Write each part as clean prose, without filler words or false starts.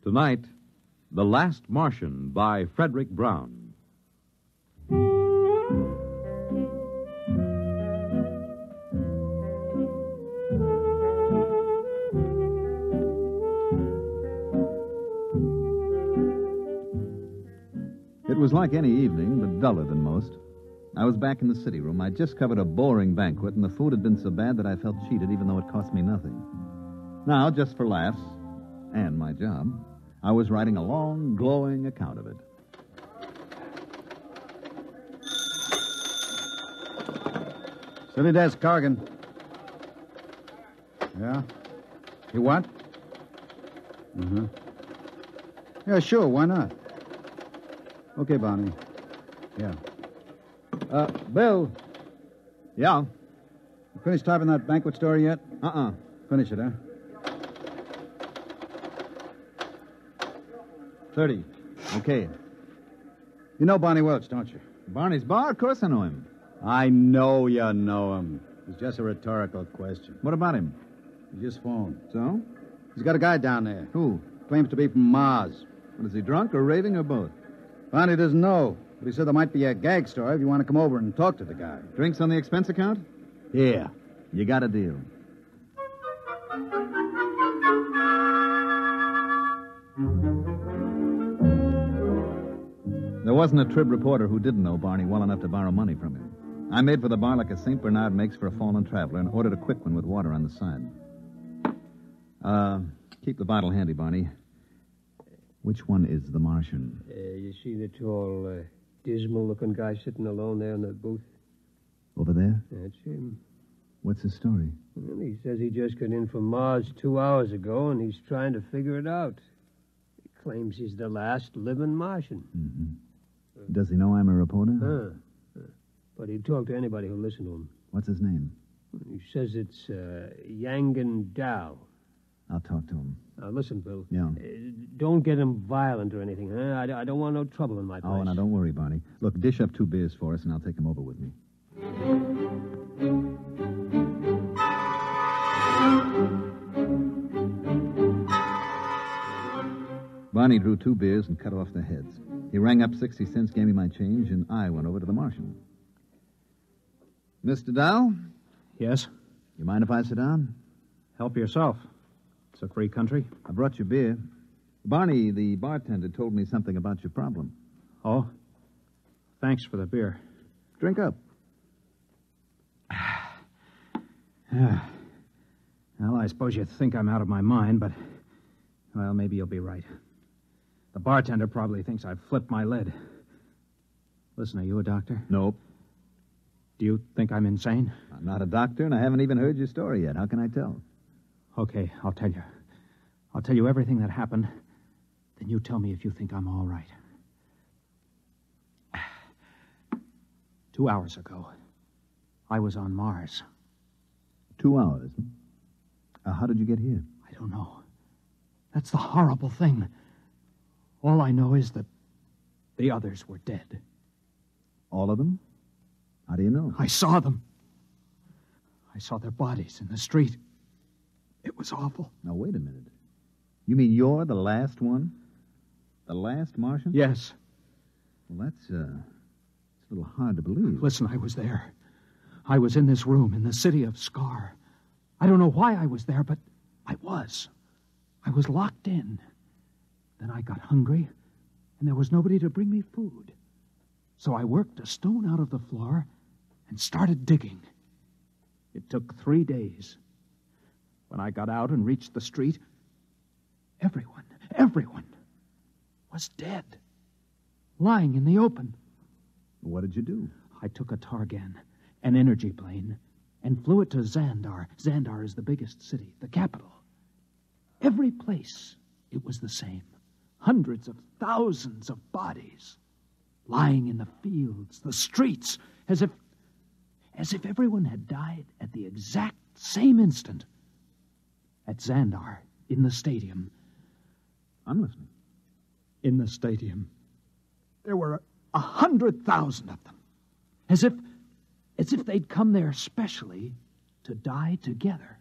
Tonight, The Last Martian by Fredric Brown. It was like any evening, but duller than most. I was back in the city room. I'd just covered a boring banquet, and the food had been so bad that I felt cheated, even though it cost me nothing. Now, just for laughs, and my job, I was writing a long, glowing account of it. City desk, Corrigan. Yeah? You what? Mm-hmm. Yeah, sure, why not? Okay, Barney. Yeah. Bill. Yeah? You finished typing that banquet story yet? Finish it, huh? 30. Okay. You know Barney Welch, don't you? Barney's bar? Of course I know him. I know you know him. It's just a rhetorical question. What about him? He just phoned. So? He's got a guy down there. Who? Claims to be from Mars. What, is he drunk or raving or both? Barney doesn't know, but he said there might be a gag story if you want to come over and talk to the guy. Drinks on the expense account? Yeah. You got a deal. There wasn't a Trib reporter who didn't know Barney well enough to borrow money from him. I made for the bar like a St. Bernard makes for a fallen traveler and ordered a quick one with water on the side. Keep the bottle handy, Barney. Which one is the Martian? You see the tall, dismal-looking guy sitting alone there in the booth? Over there? That's him. What's his story? Well, he says he just got in from Mars 2 hours ago, and he's trying to figure it out. He claims he's the last living Martian. Mm-hmm. Does he know I'm a reporter? But he'd talk to anybody who'll listen to him. What's his name? He says it's Yangan Dow. I'll talk to him. Now, listen, Bill. Yeah. Don't get him violent or anything, huh? I don't want no trouble in my place. Oh, now don't worry, Barney. Look, dish up 2 beers for us, and I'll take him over with me. Barney drew 2 beers and cut off the heads. He rang up 60 cents, gave me my change, and I went over to the Martian. Mr. Dow? Yes? You mind if I sit down? Help yourself. It's a free country. I brought you beer. Barney, the bartender, told me something about your problem. Oh? Thanks for the beer. Drink up. Well, I suppose you think I'm out of my mind, but, well, maybe you'll be right. The bartender probably thinks I've flipped my lid. Listen, are you a doctor? Nope. Do you think I'm insane? I'm not a doctor, and I haven't even heard your story yet. How can I tell? Okay, I'll tell you. I'll tell you everything that happened. Then you tell me if you think I'm all right. 2 hours ago, I was on Mars. 2 hours? How did you get here? I don't know. That's the horrible thing. All I know is that the others were dead. All of them? How do you know? I saw them. I saw their bodies in the street. It was awful. Now, wait a minute. You mean you're the last one? The last Martian? Yes. Well, it's a little hard to believe. Listen, I was there. I was in this room in the city of Scar. I don't know why I was there, but I was. I was locked in. Then I got hungry, and there was nobody to bring me food. So I worked a stone out of the floor and started digging. It took 3 days. When I got out and reached the street, everyone was dead, lying in the open. What did you do? I took a Targan, an energy plane, and flew it to Xandar. Xandar is the biggest city, the capital. Every place, it was the same. Hundreds of thousands of bodies lying in the fields, the streets, as if everyone had died at the exact same instant. At Xandar, in the stadium. I'm listening. In the stadium, there were 100,000 of them. As if they'd come there specially to die together.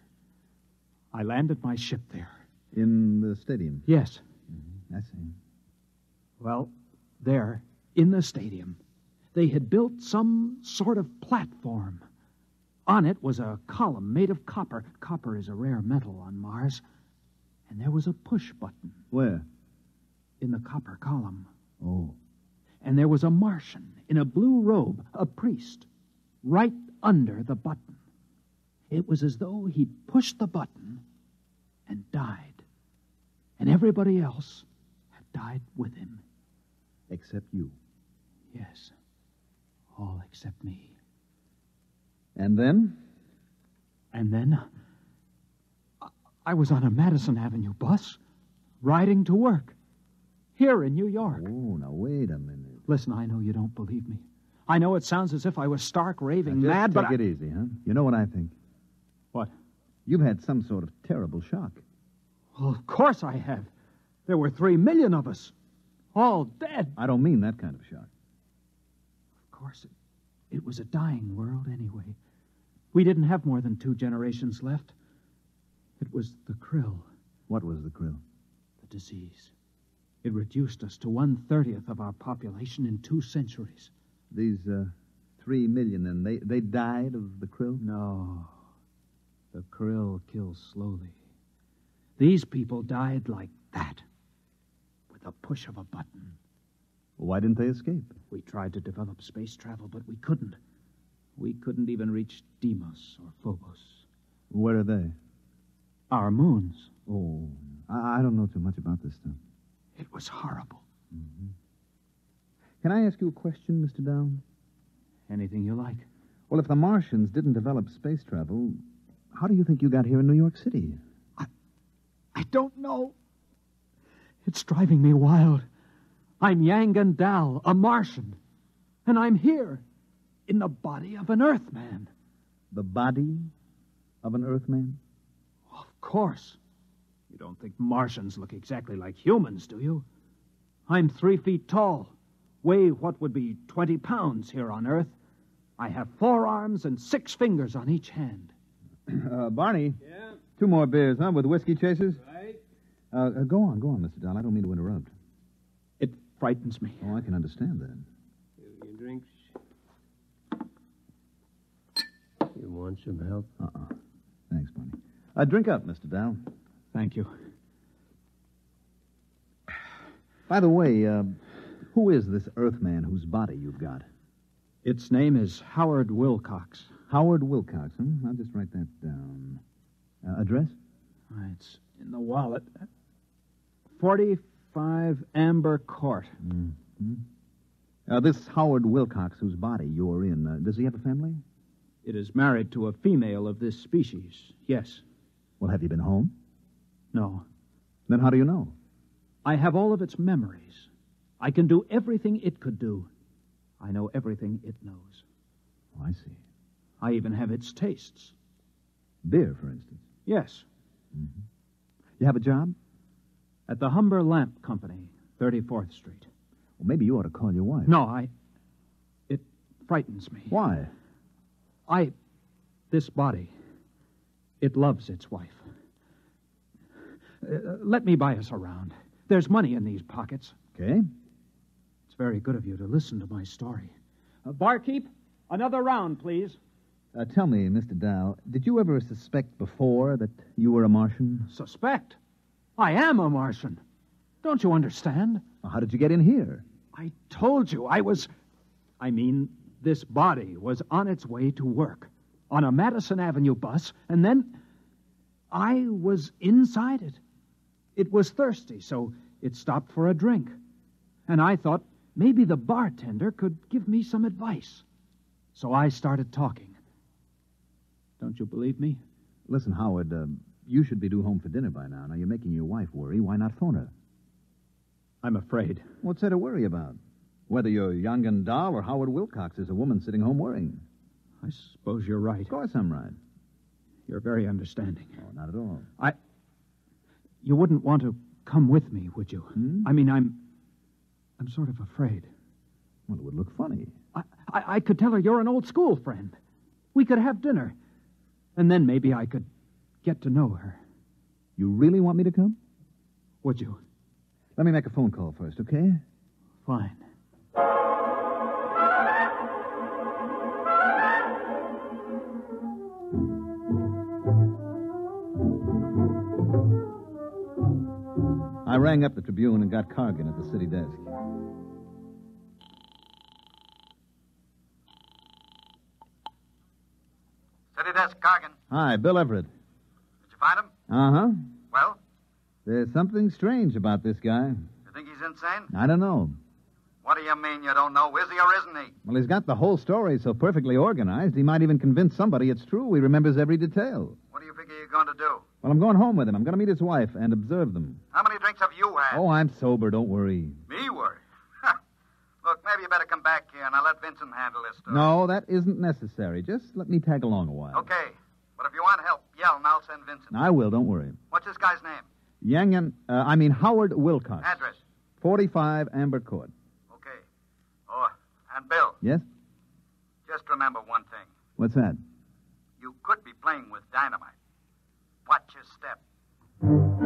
I landed my ship there. In the stadium? Yes. Mm-hmm. I see. Well, there, in the stadium, they had built some sort of platform. On it was a column made of copper. Copper is a rare metal on Mars. And there was a push button. Where? In the copper column. Oh. And there was a Martian in a blue robe, a priest, right under the button. It was as though he'd pushed the button and died. And everybody else had died with him. Except you. Yes. All except me. And then? And then I was on a Madison Avenue bus, riding to work, here in New York. Oh, now wait a minute. Listen, I know you don't believe me. I know it sounds as if I was stark raving mad, but take it easy, huh? You know what I think? What? You've had some sort of terrible shock. Well, of course I have. There were 3 million of us, all dead. I don't mean that kind of shock. Of course, it was a dying world anyway. We didn't have more than 2 generations left. It was the krill. What was the krill? The disease. It reduced us to 1/30th of our population in 2 centuries. These 3 million, and they died of the krill? No. The krill kills slowly. These people died like that, with a push of a button. Why didn't they escape? We tried to develop space travel, but we couldn't. We couldn't even reach Deimos or Phobos. Where are they? Our moons. Oh, I don't know too much about this stuff. It was horrible. Mm-hmm. Can I ask you a question, Mr. Down? Anything you like. Well, if the Martians didn't develop space travel, how do you think you got here in New York City? I don't know. It's driving me wild. I'm Yangan Dal, a Martian. And I'm here, in the body of an Earthman. The body of an Earthman? Of course. You don't think Martians look exactly like humans, do you? I'm 3 feet tall, weigh what would be 20 pounds here on Earth. I have 4 arms and 6 fingers on each hand. Barney? Yeah? 2 more beers, huh, with whiskey chasers? Right? Go on, Mr. Down. I don't mean to interrupt. It frightens me. Oh, I can understand that. Your drinks. You want some help? Thanks, Barney. Drink up, Mr. Dow. Thank you. By the way, who is this Earthman whose body you've got? Its name is Howard Wilcox. Howard Wilcox, huh? I'll just write that down. Address? It's in the wallet. 45 Amber Court. Mm-hmm. This Howard Wilcox whose body you're in, does he have a family? It is married to a female of this species, yes. Well, have you been home? No. Then how do you know? I have all of its memories. I can do everything it could do. I know everything it knows. Oh, I see. I even have its tastes. Beer, for instance? Yes. Mm-hmm. You have a job? At the Humber Lamp Company, 34th Street. Well, maybe you ought to call your wife. No, it frightens me. Why? This body, it loves its wife. Let me buy us around. There's money in these pockets. Okay. It's very good of you to listen to my story. Barkeep, another round, please. Tell me, Mr. Dow, did you ever suspect before that you were a Martian? Suspect? I am a Martian. Don't you understand? Well, how did you get in here? I told you this body was on its way to work on a Madison Avenue bus, and then I was inside it. It was thirsty, so it stopped for a drink. And I thought maybe the bartender could give me some advice. So I started talking. Don't you believe me? Listen, Howard, you should be due home for dinner by now. Now, you're making your wife worry. Why not phone her? I'm afraid. What's there to worry about? Whether you're Yangan Dahl or Howard Wilcox, is a woman sitting home worrying. I suppose you're right. Of course I'm right. You're very understanding. Oh, not at all. You wouldn't want to come with me, would you? Hmm? I mean, I'm sort of afraid. Well, it would look funny. I could tell her you're an old school friend. We could have dinner. And then maybe I could get to know her. You really want me to come? Would you? Let me make a phone call first, okay? Fine. I rang up the Tribune and got Cargan at the city desk. City desk, Cargan. Hi, Bill Everett. Did you find him? Uh-huh. Well, There's something strange about this guy. you think he's insane? I don't know. What do you mean you don't know? Is he or isn't he? Well, he's got the whole story so perfectly organized, he might even convince somebody it's true. He remembers every detail. What do you figure you're going to do? Well, I'm going home with him. I'm going to meet his wife and observe them. How many drinks have you had? Oh, I'm sober. Don't worry. Me worry. Look, maybe you better come back here and I'll let Vincent handle this story. No, that isn't necessary. Just let me tag along a while. Okay. But if you want help, yell and I'll send Vincent. I will. Don't worry. What's this guy's name? Howard Wilcox. Address. 45 Amber Court. Okay. Oh, and Bill, Yes? just remember one thing. What's that? You could be playing with dynamite. Watch your step.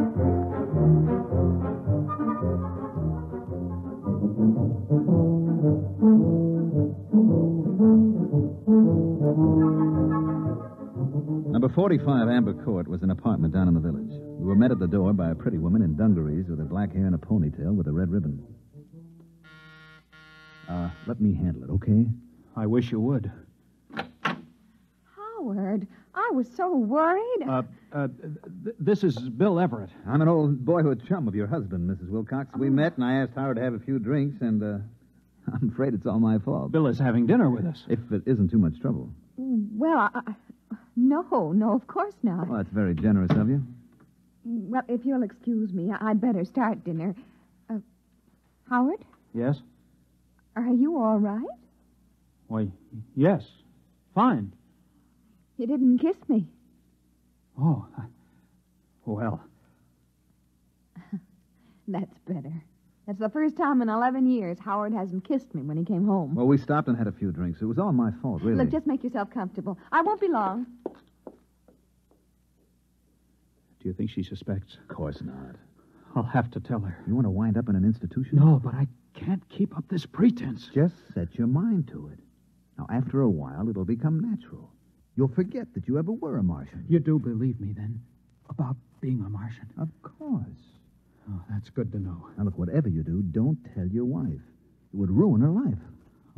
Number 45 Amber Court was an apartment down in the village. We were met at the door by a pretty woman in dungarees with her black hair and a ponytail with a red ribbon. Let me handle it, okay? I wish you would. Howard, I was so worried. This is Bill Everett. I'm an old boyhood chum of your husband, Mrs. Wilcox. We met, and I asked Howard to have a few drinks, and I'm afraid it's all my fault. Bill is having dinner with us. If it isn't too much trouble. Well, no, of course not. Well, that's very generous of you. Well, if you'll excuse me, I'd better start dinner. Howard, Yes? are you all right? Why, yes. Fine. You didn't kiss me. Oh, well, That's better. That's the first time in 11 years Howard hasn't kissed me when he came home. Well, we stopped and had a few drinks. It was all my fault, really. Look, just make yourself comfortable. I won't be long. do you think she suspects? Of course not. I'll have to tell her. You want to wind up in an institution? No, but I can't keep up this pretense. Just set your mind to it. Now, after a while, it'll become natural. You'll forget that you ever were a Martian. You do believe me, then, about being a Martian? Of course. Oh, that's good to know. Now, look, whatever you do, don't tell your wife. It would ruin her life.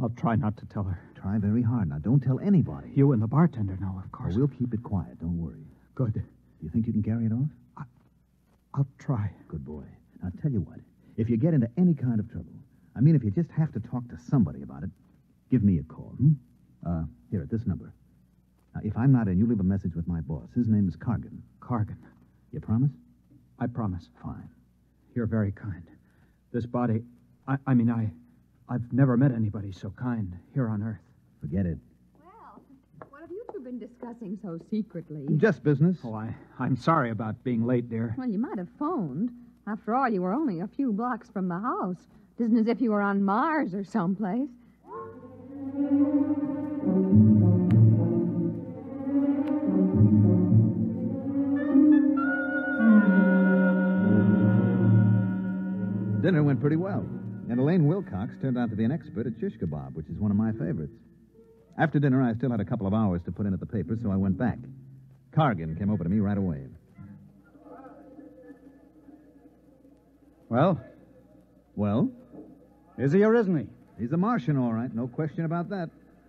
I'll try not to tell her. Try very hard. Now, don't tell anybody. You and the bartender know, of course. We'll keep it quiet. Don't worry. Good. Do you think you can carry it off? I'll try. Good boy. Now, tell you what. If you get into any kind of trouble, I mean, if you just have to talk to somebody about it, give me a call, Here, at this number. Now, if I'm not in, you leave a message with my boss. His name is Cargan. Cargan. You promise? I promise. Fine. You're very kind. This body... I've never met anybody so kind here on Earth. Forget it. Well, what have you two been discussing so secretly? Just business. Oh, I'm sorry about being late, dear. Well, you might have phoned. After all, you were only a few blocks from the house. It isn't as if you were on Mars or someplace. Dinner went pretty well, and Elaine Wilcox turned out to be an expert at shish kebab, which is one of my favorites. After dinner, I still had a couple of hours to put in at the paper, so I went back. Cargan came over to me right away. Well, Well, is he or isn't he? he's a Martian, all right. No question about that.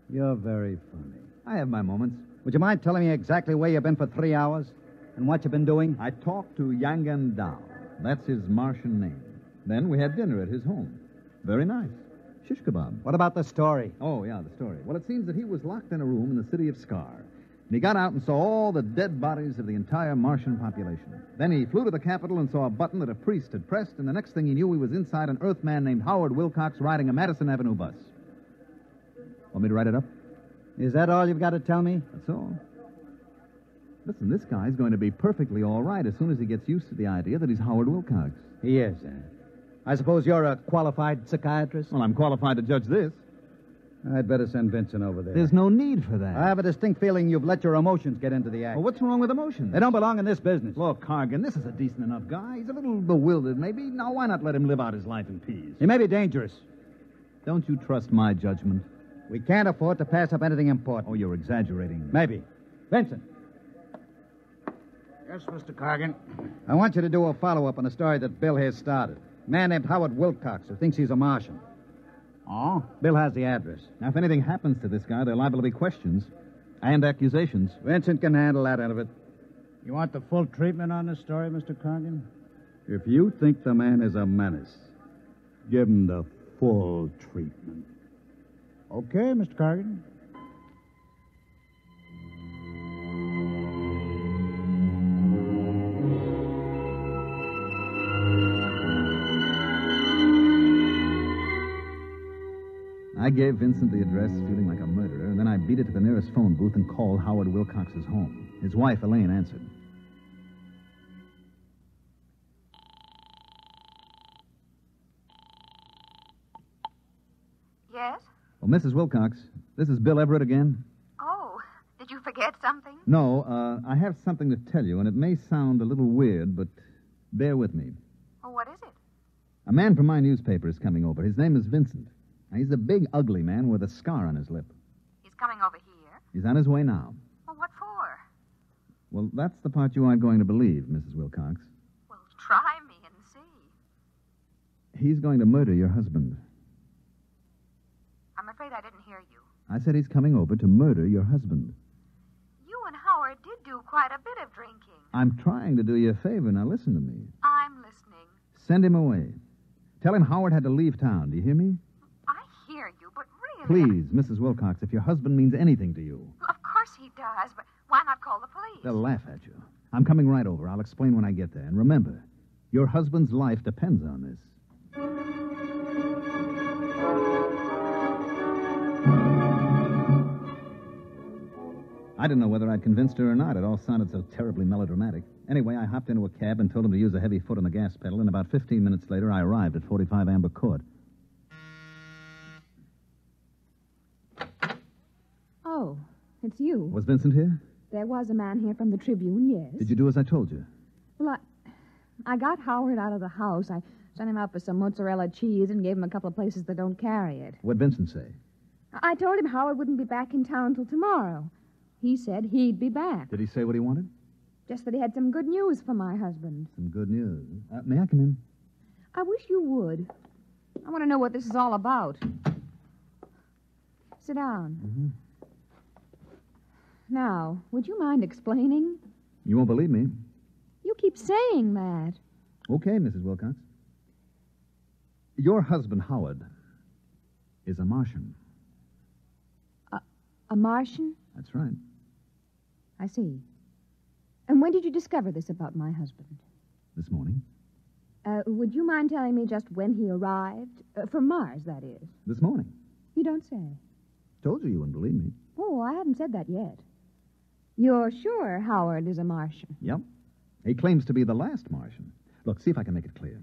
You're very funny. I have my moments. Would you mind telling me exactly where you've been for 3 hours and what you've been doing? I talked to Yangan Dao. That's his Martian name. Then we had dinner at his home. Very nice. Shish kebab. What about the story? Oh, yeah, the story. Well, it seems that he was locked in a room in the city of Scar. And he got out and saw all the dead bodies of the entire Martian population. Then he flew to the Capitol and saw a button that a priest had pressed, and the next thing he knew, he was inside an Earthman named Howard Wilcox riding a Madison Avenue bus. Want me to write it up? Is that all you've got to tell me? That's all. Listen, this guy's going to be perfectly all right as soon as he gets used to the idea that he's Howard Wilcox. He is, I suppose you're a qualified psychiatrist? Well, I'm qualified to judge this. I'd better send Vincent over there. There's no need for that. I have a distinct feeling you've let your emotions get into the act. Well, what's wrong with emotions? They don't belong in this business. Look, Cargan, this is a decent enough guy. He's a little bewildered, maybe. Now, why not let him live out his life in peace? He may be dangerous. Don't you trust my judgment? We can't afford to pass up anything important. Oh, you're exaggerating. Maybe. Vincent. Yes, Mr. Cargan. I want you to do a follow-up on a story that Bill here started. A man named Howard Wilcox who thinks he's a Martian. Oh? Bill has the address. Now, if anything happens to this guy, there are liable to be questions and accusations. Vincent can handle that end of it. You want the full treatment on this story, Mr. Cargan? If you think the man is a menace, give him the full treatment. Okay, Mr. Cargan. I gave Vincent the address, feeling like a murderer, and then I beat it to the nearest phone booth and called Howard Wilcox's home. His wife, Elaine, answered. Yes? Well, Mrs. Wilcox, this is Bill Everett again. Oh, did you forget something? No, I have something to tell you, and it may sound a little weird, but bear with me. Oh, what is it? A man from my newspaper is coming over. His name is Vincent. Now, he's a big, ugly man with a scar on his lip. He's coming over here? He's on his way now. Well, what for? Well, that's the part you aren't going to believe, Mrs. Wilcox. Well, try me and see. He's going to murder your husband. I'm afraid I didn't hear you. I said he's coming over to murder your husband. You and Howard did do quite a bit of drinking. I'm trying to do you a favor. Now, listen to me. I'm listening. Send him away. Tell him Howard had to leave town. Do you hear me? I hear you, but really... Please, Mrs. Wilcox, if your husband means anything to you. Well, of course he does, but why not call the police? They'll laugh at you. I'm coming right over. I'll explain when I get there. And remember, your husband's life depends on this. I didn't know whether I'd convinced her or not. It all sounded so terribly melodramatic. Anyway, I hopped into a cab and told him to use a heavy foot on the gas pedal, and about 15 minutes later, I arrived at 45 Amber Court. Oh, it's you. Was Vincent here? There was a man here from the Tribune, yes. Did you do as I told you? Well, I got Howard out of the house. I sent him out for some mozzarella cheese and gave him a couple of places that don't carry it. What'd Vincent say? I told him Howard wouldn't be back in town till tomorrow. He said he'd be back. Did he say what he wanted? Just that he had some good news for my husband. Some good news. May I come in? I wish you would. I want to know what this is all about. Sit down. Mm-hmm. Now, would you mind explaining? You won't believe me. You keep saying that. Okay, Mrs. Wilcox. Your husband, Howard, is a Martian. A Martian? That's right. I see. And when did you discover this about my husband? This morning. Would you mind telling me just when he arrived? From Mars, that is. This morning. You don't say. Told you wouldn't believe me. Oh, I haven't said that yet. You're sure Howard is a Martian? Yep. He claims to be the last Martian. Look, see if I can make it clear.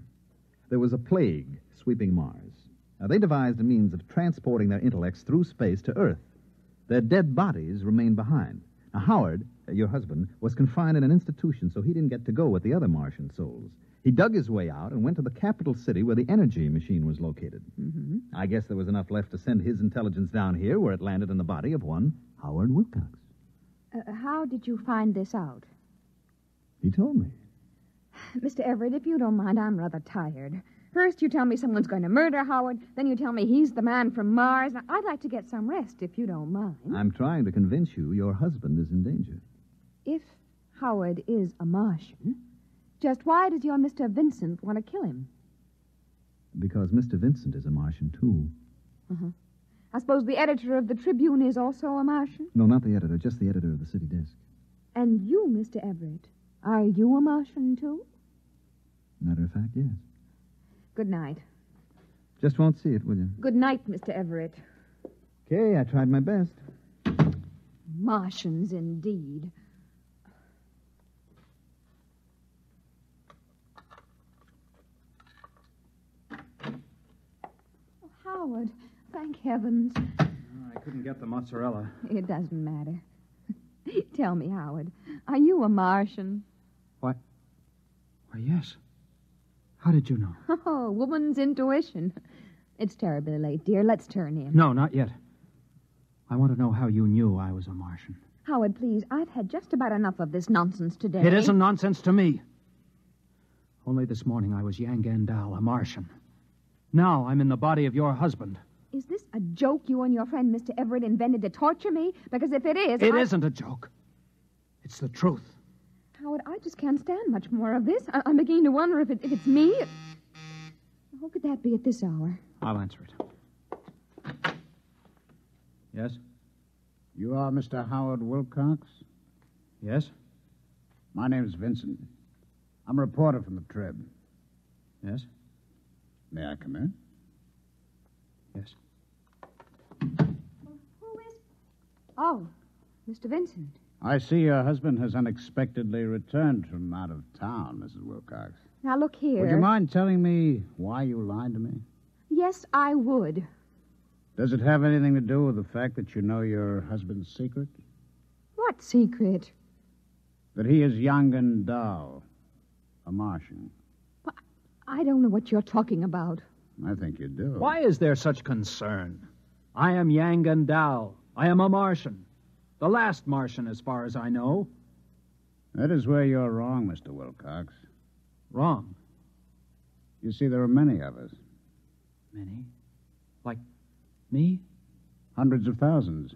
There was a plague sweeping Mars. Now, they devised a means of transporting their intellects through space to Earth. Their dead bodies remained behind. Now, Howard, your husband, was confined in an institution, so he didn't get to go with the other Martian souls. He dug his way out and went to the capital city where the energy machine was located. Mm-hmm. I guess there was enough left to send his intelligence down here, where it landed in the body of one Howard Wilcox. How did you find this out? He told me. Mr. Everett, if you don't mind, I'm rather tired. First you tell me someone's going to murder Howard, then you tell me he's the man from Mars. Now, I'd like to get some rest, if you don't mind. I'm trying to convince you your husband is in danger. If Howard is a Martian, just why does your Mr. Vincent want to kill him? Because Mr. Vincent is a Martian, too. Uh-huh. I suppose the editor of the Tribune is also a Martian? No, not the editor, just the editor of the city desk. And you, Mr. Everett, are you a Martian, too? Matter of fact, yes. Good night. Just won't see it, will you? Good night, Mr. Everett. Okay, I tried my best. Martians, indeed. Oh, Howard, thank heavens. couldn't get the mozzarella. It doesn't matter. Tell me, Howard, are you a Martian? What? Why, yes. How did you know? Oh, woman's intuition. It's terribly late, dear. Let's turn in. No, not yet. I want to know how you knew I was a Martian. Howard, please, I've had just about enough of this nonsense today. It isn't nonsense to me. Only this morning I was Yang Gandal, a Martian. Now I'm in the body of your husband. Is this a joke you and your friend Mr. Everett invented to torture me? Because if it is... It isn't a joke. It's the truth. Howard, I just can't stand much more of this. I'm beginning to wonder if it's me. Who could that be at this hour? I'll answer it. Yes? You are Mr. Howard Wilcox? Yes? My name's Vincent. I'm a reporter from the Trib. Yes? May I come in? Yes. Who is... Oh, Mr. Vincent. I see your husband has unexpectedly returned from out of town, Mrs. Wilcox. Now, look here. Would you mind telling me why you lied to me? Yes, I would. Does it have anything to do with the fact that you know your husband's secret? What secret? That he is young and dull, a Martian. Well, I don't know what you're talking about. I think you do. Why is there such concern? I am Yang Gandal. I am a Martian. The last Martian, as far as I know. That is where you're wrong, Mr. Wilcox. Wrong. You see, there are many of us. Many? Like me? Hundreds of thousands.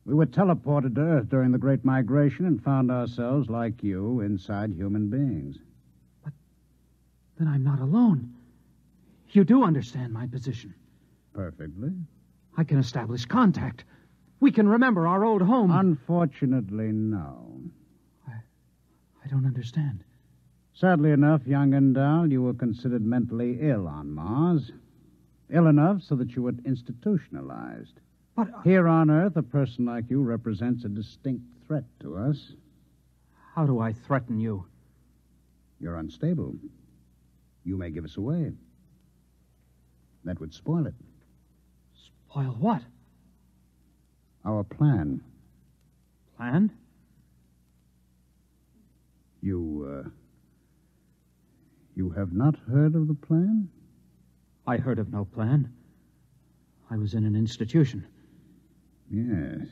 We were teleported to Earth during the Great Migration and found ourselves, like you, inside human beings. But then I'm not alone. You do understand my position. Perfectly. I can establish contact. We can remember our old home. Unfortunately, no. I don't understand. Sadly enough, young and dull, you were considered mentally ill on Mars. Ill enough so that you were institutionalized. But here on Earth, a person like you represents a distinct threat to us. How do I threaten you? You're unstable. You may give us away. That would spoil it. Spoil what? Our plan. Plan? You have not heard of the plan? I heard of no plan. I was in an institution. Yes.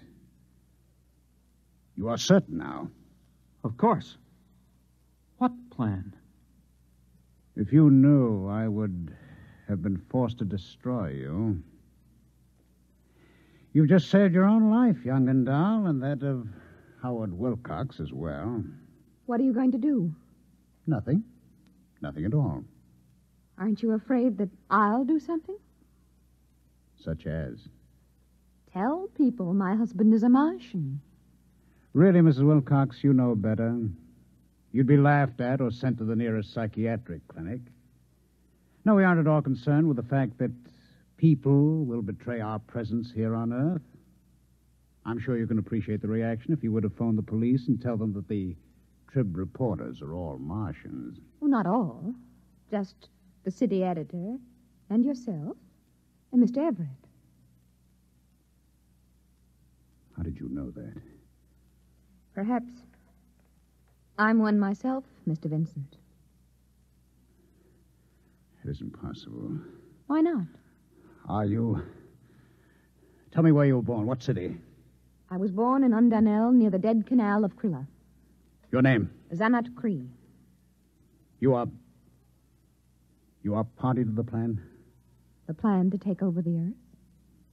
You are certain now? Of course. What plan? If you knew, I would have been forced to destroy you. You've just saved your own life, young and dull, and that of Howard Wilcox as well. What are you going to do? Nothing. Nothing at all. Aren't you afraid that I'll do something? Such as? Tell people my husband is a Martian. Really, Mrs. Wilcox, you know better. You'd be laughed at or sent to the nearest psychiatric clinic. No, we aren't at all concerned with the fact that people will betray our presence here on Earth. I'm sure you can appreciate the reaction if you were to phone the police and tell them that the Trib reporters are all Martians. Well, not all. Just the city editor and yourself and Mr. Everett. How did you know that? Perhaps I'm one myself, Mr. Vincent. It isn't possible. Why not? Are you... Tell me where you were born. What city? I was born in Undanel near the dead canal of Krilla. Your name? Zanat Cree. You are party to the plan? The plan to take over the Earth?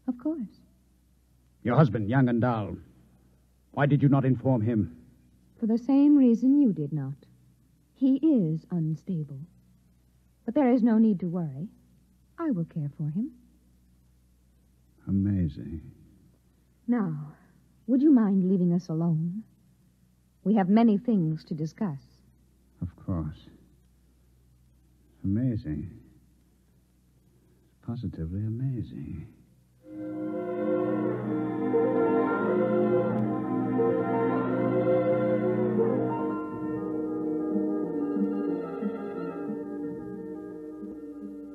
Of course. Your husband, young and dull. Why did you not inform him? For the same reason you did not. He is unstable. But there is no need to worry. I will care for him. Amazing. Now, would you mind leaving us alone? We have many things to discuss. Of course. Amazing. Positively amazing.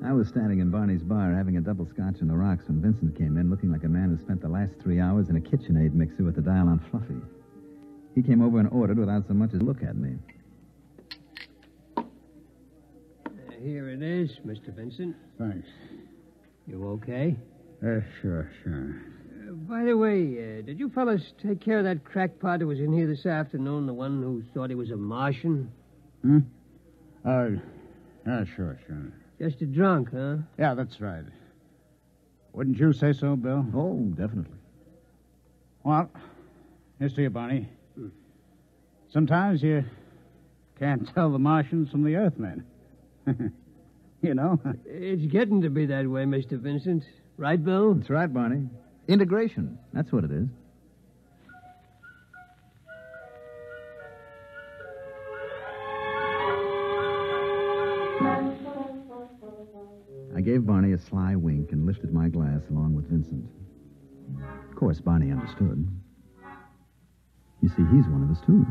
I was standing in Barney's bar having a double scotch on the rocks when Vincent came in, looking like a man who spent the last 3 hours in a KitchenAid mixer with the dial on Fluffy. He came over and ordered without so much as a look at me. Here it is, Mr. Vincent. Thanks. You okay? Sure. By the way, did you fellas take care of that crackpot who was in here this afternoon, the one who thought he was a Martian? Sure. Just a drunk, huh? Yeah, that's right. Wouldn't you say so, Bill? Oh, definitely. Well, here's to you, Barney. Sometimes you can't tell the Martians from the Earthmen. You know? It's getting to be that way, Mr. Vincent. Right, Bill? That's right, Barney. Integration. That's what it is. I gave Barney a sly wink and lifted my glass along with Vincent. Of course, Barney understood. You see, he's one of us, too.